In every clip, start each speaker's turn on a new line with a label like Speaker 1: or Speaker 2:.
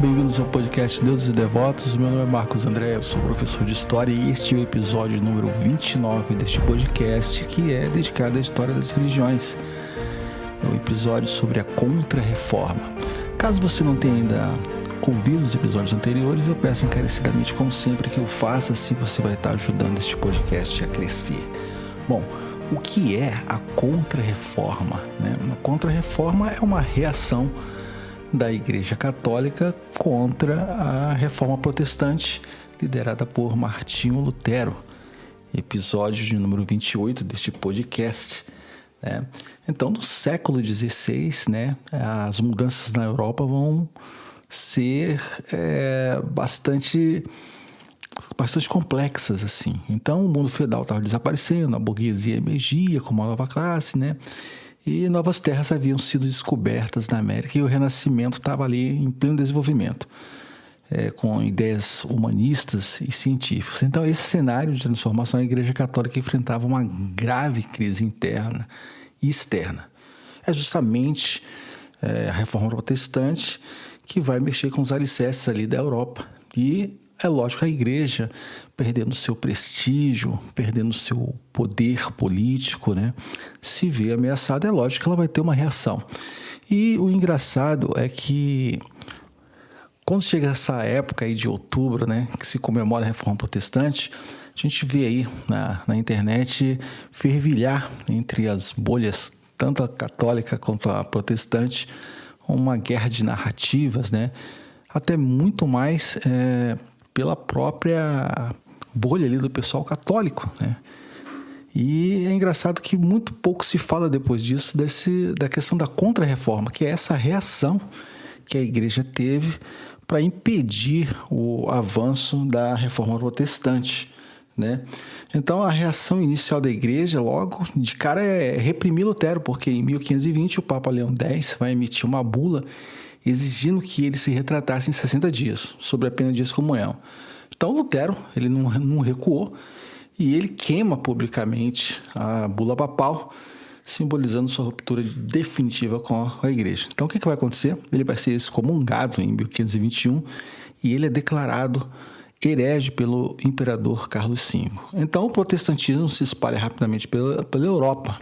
Speaker 1: Bem-vindos ao podcast Deuses e Devotos. Meu nome é Marcos André, eu sou professor de História e este é o episódio número 29 deste podcast, que é dedicado à história das religiões. É um episódio sobre a Contra-Reforma. Caso você não tenha ainda ouvido os episódios anteriores, eu peço encarecidamente, como sempre, que eu faça, assim você vai estar ajudando este podcast a crescer. Bom, o que é a Contra-Reforma? A Contra-Reforma é uma reação da Igreja Católica contra a Reforma Protestante, liderada por Martinho Lutero. Episódio de número 28 deste podcast. Então, no século XVI, as mudanças na Europa vão ser bastante complexas, assim. Então, o mundo feudal estava desaparecendo, a burguesia emergia como uma nova classe, e novas terras haviam sido descobertas na América e o Renascimento estava ali em pleno desenvolvimento, com ideias humanistas e científicas. Então, esse cenário de transformação, a Igreja Católica enfrentava uma grave crise interna e externa. É justamente a Reforma Protestante que vai mexer com os alicerces ali da Europa. E é lógico, a Igreja perdendo seu prestígio, perdendo seu poder político, se vê ameaçada, é lógico que ela vai ter uma reação. E o engraçado é que quando chega essa época aí de outubro, que se comemora a Reforma Protestante, a gente vê aí na internet fervilhar entre as bolhas, tanto a católica quanto a protestante, uma guerra de narrativas, até muito mais pela própria bolha ali do pessoal católico, E é engraçado que muito pouco se fala depois disso da questão da Contra-Reforma, que é essa reação que a Igreja teve para impedir o avanço da Reforma Protestante, Então, a reação inicial da Igreja, logo de cara, é reprimir Lutero, porque em 1520 o Papa Leão X vai emitir uma bula exigindo que ele se retratasse em 60 dias, sob a pena de excomunhão. Então, Lutero, ele não recuou e ele queima publicamente a bula papal, simbolizando sua ruptura definitiva com a Igreja. Então, o que vai acontecer? Ele vai ser excomungado em 1521 e ele é declarado herege pelo imperador Carlos V. Então, o protestantismo se espalha rapidamente pela Europa.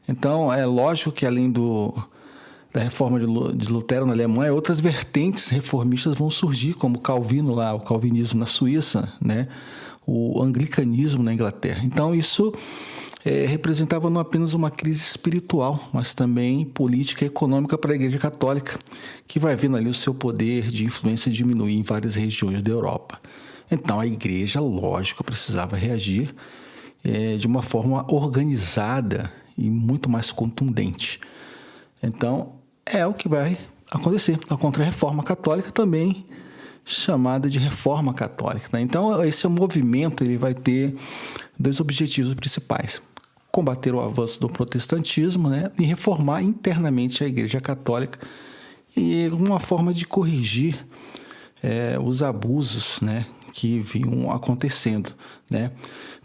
Speaker 1: Então, é lógico que além da reforma de Lutero na Alemanha, outras vertentes reformistas vão surgir, como o Calvino lá, o calvinismo na Suíça, o anglicanismo na Inglaterra. Então, isso representava não apenas uma crise espiritual, mas também política e econômica para a Igreja Católica, que vai vendo ali o seu poder de influência diminuir em várias regiões da Europa. Então, a Igreja, lógico, precisava reagir de uma forma organizada e muito mais contundente. Então, é o que vai acontecer. A Contra-Reforma Católica também chamada de Reforma Católica. Então, esse movimento ele vai ter dois objetivos principais: combater o avanço do protestantismo e reformar internamente a Igreja Católica, e uma forma de corrigir os abusos que vinham acontecendo.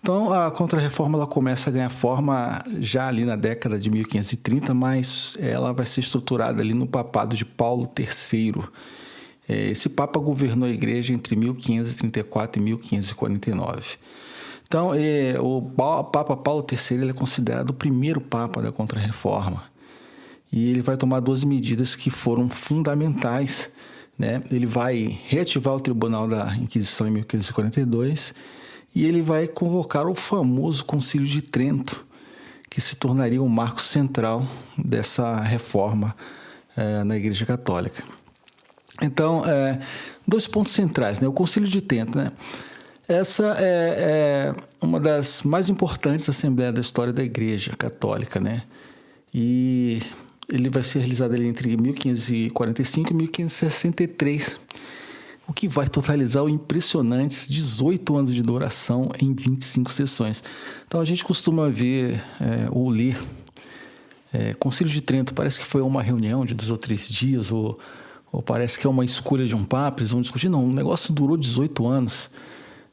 Speaker 1: Então, a Contra-Reforma ela começa a ganhar forma já ali na década de 1530, mas ela vai ser estruturada ali no papado de Paulo III. Esse Papa governou a Igreja entre 1534 e 1549. Então, o Papa Paulo III ele é considerado o primeiro Papa da Contra-Reforma. E ele vai tomar 12 medidas que foram fundamentais. Ele vai reativar o Tribunal da Inquisição em 1542 e ele vai convocar o famoso Concílio de Trento, que se tornaria o marco central dessa reforma na Igreja Católica. Então, dois pontos centrais, o Concílio de Trento, Essa é uma das mais importantes assembleias da história da Igreja Católica, E ele vai ser realizado ali entre 1545 e 1563, o que vai totalizar impressionantes 18 anos de duração em 25 sessões. Então, a gente costuma ver ou ler Concílio de Trento, parece que foi uma reunião de 2 ou 3 dias, ou parece que é uma escolha de um papa, eles vão discutir. Não, o negócio durou 18 anos.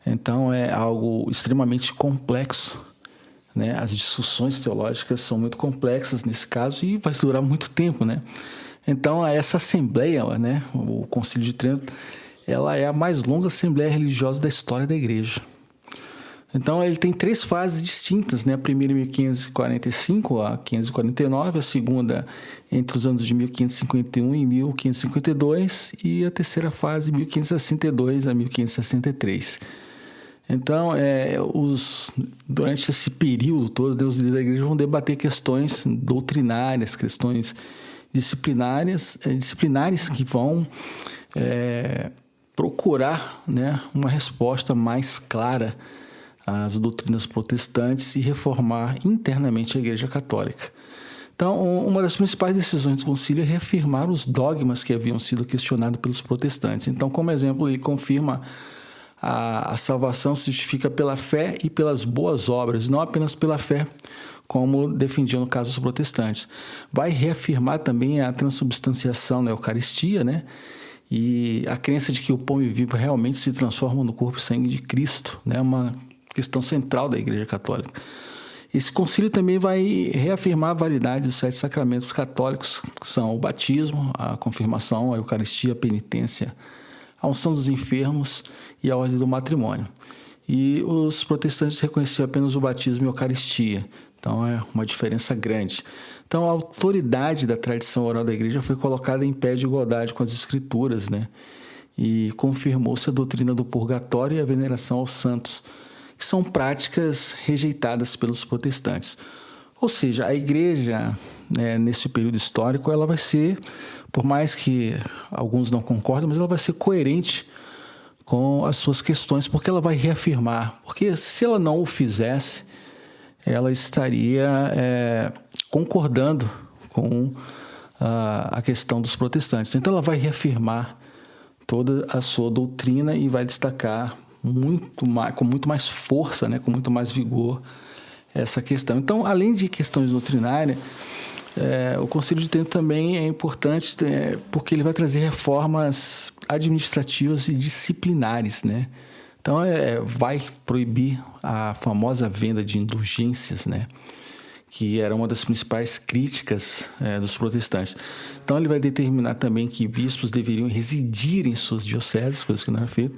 Speaker 1: Então, é algo extremamente complexo, As discussões teológicas são muito complexas nesse caso e vai durar muito tempo, Então, essa assembleia, né, o Concílio de Trento, ela é a mais longa assembleia religiosa da história da igreja. Então, ele tem 3 fases distintas, né? A primeira em 1545 a 549, a segunda entre os anos de 1551 e 1552 e a terceira fase, 1562 a 1563. Então, durante esse período todo, os líderes da igreja vão debater questões doutrinárias, questões disciplinares que vão procurar, né, uma resposta mais clara às doutrinas protestantes e reformar internamente a Igreja Católica. Então, uma das principais decisões do concílio é reafirmar os dogmas que haviam sido questionados pelos protestantes. Então, como exemplo, ele confirma a salvação se justifica pela fé e pelas boas obras, não apenas pela fé, como defendiam no caso os protestantes. Vai reafirmar também a transubstanciação na Eucaristia, né? E a crença de que o pão vivo realmente se transforma no corpo e sangue de Cristo, né? Uma questão central da Igreja Católica. Esse concílio também vai reafirmar a validade dos 7 sacramentos católicos, que são o batismo, a confirmação, a Eucaristia, a penitência, a unção dos enfermos e a ordem do matrimônio. E os protestantes reconheciam apenas o batismo e a Eucaristia. Então, é uma diferença grande. Então, a autoridade da tradição oral da Igreja foi colocada em pé de igualdade com as Escrituras, né? E confirmou-se a doutrina do purgatório e a veneração aos santos, que são práticas rejeitadas pelos protestantes. Ou seja, a Igreja, né, nesse período histórico, ela vai ser, por mais que alguns não concordem, mas ela vai ser coerente com as suas questões, porque ela vai reafirmar. Porque se ela não o fizesse, ela estaria concordando com a questão dos protestantes. Então, ela vai reafirmar toda a sua doutrina e vai destacar com muito mais força, né, com muito mais vigor, essa questão. Então, além de questões doutrinárias, o Concílio de Trento também é importante porque ele vai trazer reformas administrativas e disciplinares, né? Então, vai proibir a famosa venda de indulgências, né? Que era uma das principais críticas dos protestantes. Então, ele vai determinar também que bispos deveriam residir em suas dioceses, coisas que não era feito,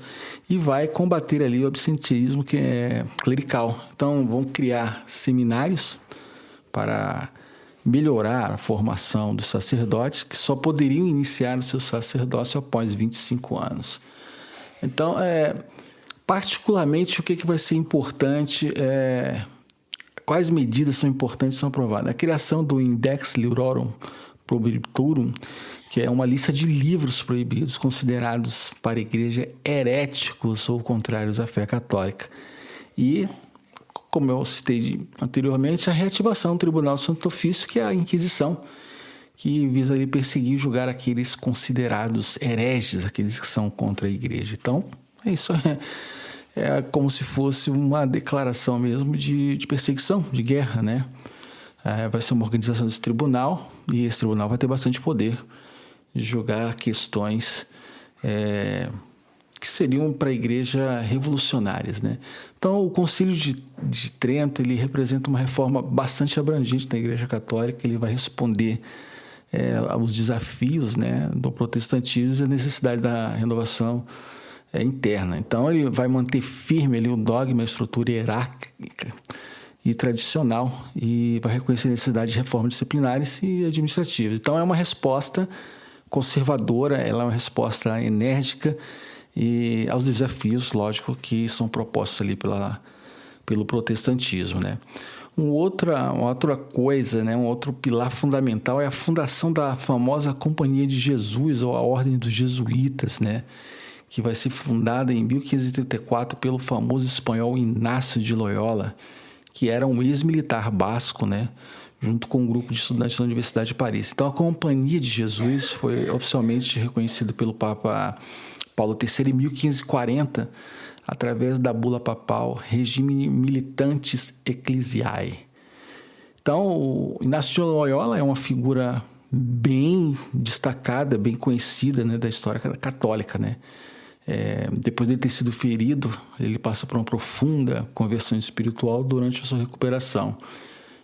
Speaker 1: e vai combater ali o absenteísmo que é clerical. Então, vão criar seminários para melhorar a formação dos sacerdotes, que só poderiam iniciar o seu sacerdócio após 25 anos. Então, particularmente, o que vai ser importante quais medidas são importantes e são aprovadas? A criação do Index Librorum Prohibitorum, que é uma lista de livros proibidos considerados para a igreja heréticos ou contrários à fé católica. E, como eu citei anteriormente, a reativação do Tribunal do Santo Ofício, que é a Inquisição, que visa ali perseguir e julgar aqueles considerados hereges, aqueles que são contra a igreja. Então, isso é como se fosse uma declaração mesmo de perseguição, de guerra, né? Vai ser uma organização desse tribunal e esse tribunal vai ter bastante poder de julgar questões que seriam para a igreja revolucionárias, né? Então, o Concílio de Trento, ele representa uma reforma bastante abrangente da Igreja Católica. Ele vai responder aos desafios, né, do protestantismo e a necessidade da renovação interna. Então, ele vai manter firme ali o dogma, a estrutura hierárquica e tradicional e vai reconhecer a necessidade de reformas disciplinares e administrativas. Então, é uma resposta conservadora, ela é uma resposta enérgica e aos desafios, lógico, que são propostos ali pelo protestantismo, né? Uma outra coisa, né, um outro pilar fundamental é a fundação da famosa Companhia de Jesus, ou a Ordem dos Jesuítas, né, que vai ser fundada em 1534 pelo famoso espanhol Inácio de Loyola, que era um ex-militar basco, né, junto com um grupo de estudantes da Universidade de Paris. Então, a Companhia de Jesus foi oficialmente reconhecida pelo Papa Paulo III em 1540, através da bula papal Regime Militantes Ecclesiae. Então, o Inácio de Loyola é uma figura bem destacada, bem conhecida, né, da história católica, né? Depois de ter sido ferido, ele passa por uma profunda conversão espiritual durante a sua recuperação.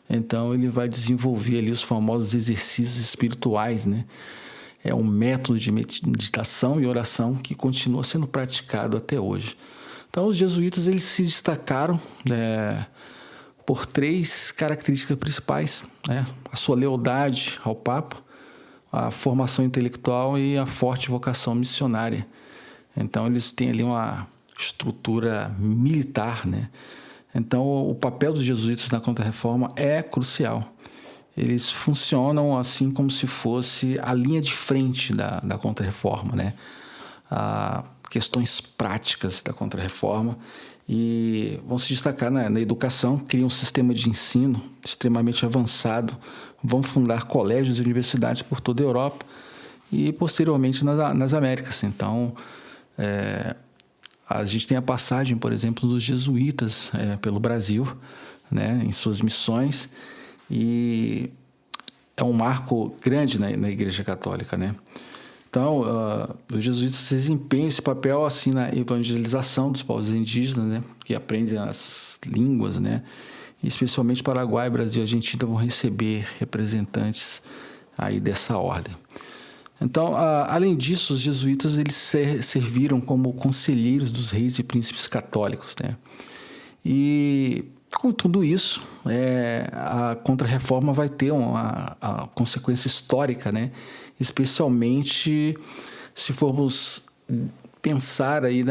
Speaker 1: Então, ele vai desenvolver ali os famosos exercícios espirituais, né? é um método de meditação e oração que continua sendo praticado até hoje. Então, os jesuítas eles se destacaram por 3 características principais, né? A sua lealdade ao Papa, a formação intelectual e a forte vocação missionária. Então, eles têm ali uma estrutura militar, né? Então, o papel dos jesuítas na Contra-Reforma é crucial. Eles funcionam assim como se fosse a linha de frente da Contra-Reforma, né? Questões práticas da Contra-Reforma e vão se destacar na educação, criam um sistema de ensino extremamente avançado, vão fundar colégios e universidades por toda a Europa e posteriormente nas Américas. Então, a gente tem a passagem, por exemplo, dos jesuítas pelo Brasil, né, em suas missões, e é um marco grande na Igreja Católica, né? Então, os jesuítas desempenham esse papel assim na evangelização dos povos indígenas, né, que aprendem as línguas, né, e especialmente Paraguai, Brasil e Argentina vão receber representantes aí dessa ordem. Então, além disso, os jesuítas eles serviram como conselheiros dos reis e príncipes católicos, né? E com tudo isso, a Contra-Reforma vai ter uma consequência histórica, né? Especialmente se formos pensar aí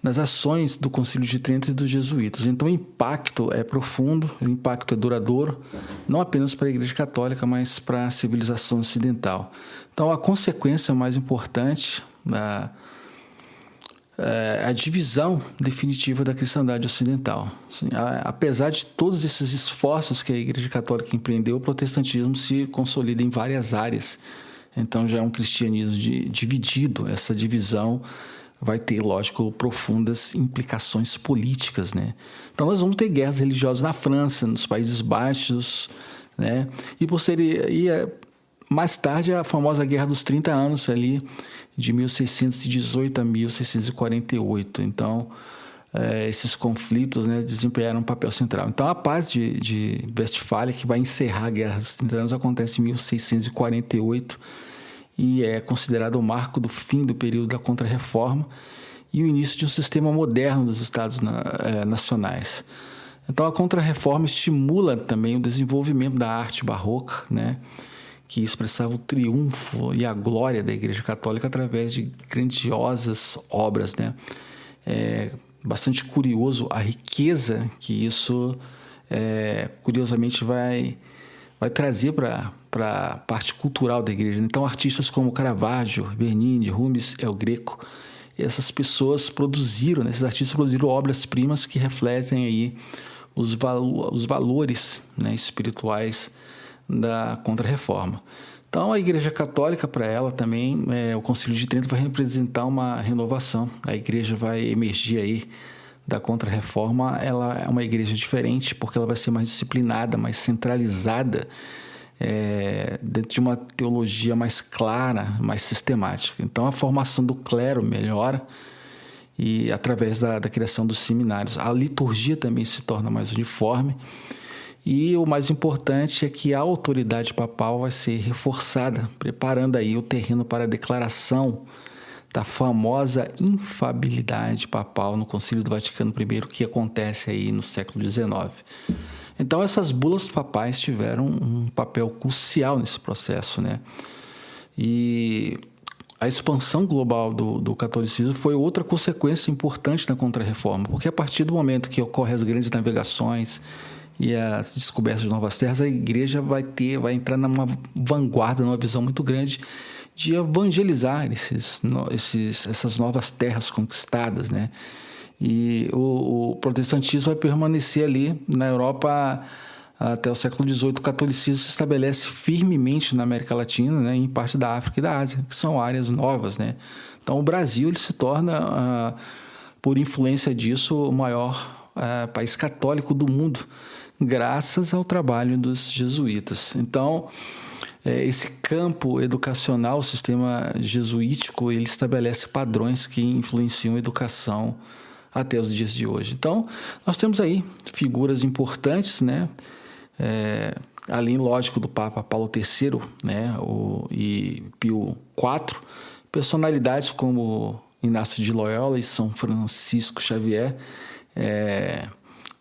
Speaker 1: nas ações do Concílio de Trento e dos jesuítas. Então, o impacto é profundo, o impacto é duradouro, não apenas para a Igreja Católica, mas para a civilização ocidental. Então, a consequência mais importante é a divisão definitiva da cristandade ocidental. Assim, apesar de todos esses esforços que a Igreja Católica empreendeu, o protestantismo se consolida em várias áreas. Então, já é um cristianismo dividido. Essa divisão vai ter, lógico, profundas implicações políticas, né? Então, nós vamos ter guerras religiosas na França, nos Países Baixos, né? E mais tarde, a famosa Guerra dos 30 Anos, ali, de 1618 a 1648. Então, esses conflitos, né, desempenharam um papel central. Então, a Paz de Westfália, que vai encerrar a Guerra dos 30 Anos, acontece em 1648, e é considerado o marco do fim do período da Contra-Reforma e o início de um sistema moderno dos Estados nacionais. Então, a Contra-Reforma estimula também o desenvolvimento da arte barroca, né, que expressava o triunfo e a glória da Igreja Católica através de grandiosas obras, né? É bastante curioso a riqueza que isso, curiosamente, vai trazer para a parte cultural da igreja. Então, artistas como Caravaggio, Bernini, Rubens, El Greco, essas pessoas produziram, esses artistas produziram obras-primas que refletem aí os valores, né, espirituais da Contra-Reforma. Então, a Igreja Católica, para ela também, o Concílio de Trento vai representar uma renovação. A igreja vai emergir aí da Contra-Reforma. Ela é uma igreja diferente, porque ela vai ser mais disciplinada, mais centralizada, dentro de uma teologia mais clara, mais sistemática. Então, a formação do clero melhora e através da criação dos seminários. A liturgia também se torna mais uniforme. E o mais importante é que a autoridade papal vai ser reforçada, preparando aí o terreno para a declaração da famosa infalibilidade papal no Concílio do Vaticano I, que acontece aí no século XIX. Então, essas bulas papais tiveram um papel crucial nesse processo, né? E a expansão global do catolicismo foi outra consequência importante da Contra-Reforma, porque a partir do momento que ocorrem as grandes navegações e as descobertas de novas terras, a igreja vai entrar numa vanguarda, numa visão muito grande de evangelizar essas novas terras conquistadas, né? E o protestantismo vai permanecer ali na Europa até o século XVIII. O catolicismo se estabelece firmemente na América Latina, né, em parte da África e da Ásia, que são áreas novas, né? Então, o Brasil ele se torna, por influência disso, o maior país católico do mundo, graças ao trabalho dos jesuítas. Então, esse campo educacional, o sistema jesuítico, ele estabelece padrões que influenciam a educação até os dias de hoje. Então, nós temos aí figuras importantes, né, além, lógico, do Papa Paulo III, né, e Pio IV, personalidades como Inácio de Loyola e São Francisco Xavier,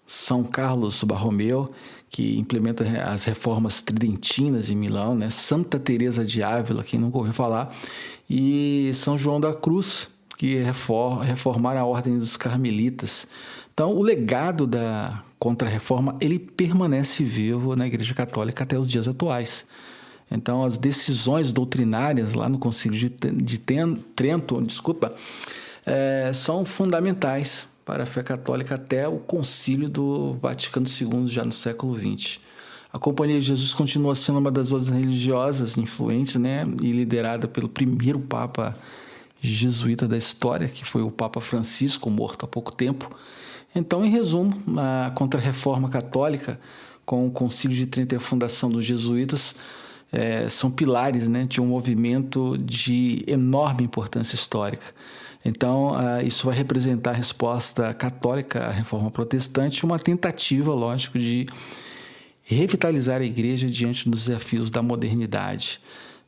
Speaker 1: São Carlos Borromeu, que implementa as reformas tridentinas em Milão, né? Santa Teresa de Ávila, quem nunca ouviu falar, e São João da Cruz, que reformaram a Ordem dos Carmelitas. Então, o legado da Contra-Reforma ele permanece vivo na Igreja Católica até os dias atuais. Então, as decisões doutrinárias lá no Concílio de Trento, são fundamentais para a fé católica até o Concílio do Vaticano II, já no século XX. A Companhia de Jesus continua sendo uma das ordens religiosas influentes, né, e liderada pelo primeiro Papa jesuíta da história, que foi o Papa Francisco, morto há pouco tempo. Então, em resumo, a Contra-Reforma Católica, com o Concílio de Trento e a fundação dos jesuítas, são pilares, né, de um movimento de enorme importância histórica. Então, isso vai representar a resposta católica à reforma protestante, uma tentativa, lógico, de revitalizar a igreja diante dos desafios da modernidade.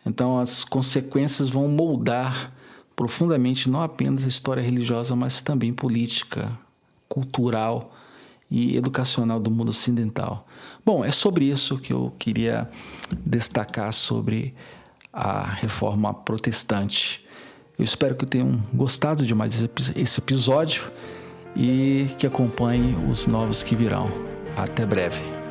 Speaker 1: Então, as consequências vão moldar profundamente não apenas a história religiosa, mas também política, cultural e educacional do mundo ocidental. Bom, é sobre isso que eu queria destacar sobre a reforma protestante. Eu espero que tenham gostado de mais esse episódio e que acompanhem os novos que virão. Até breve.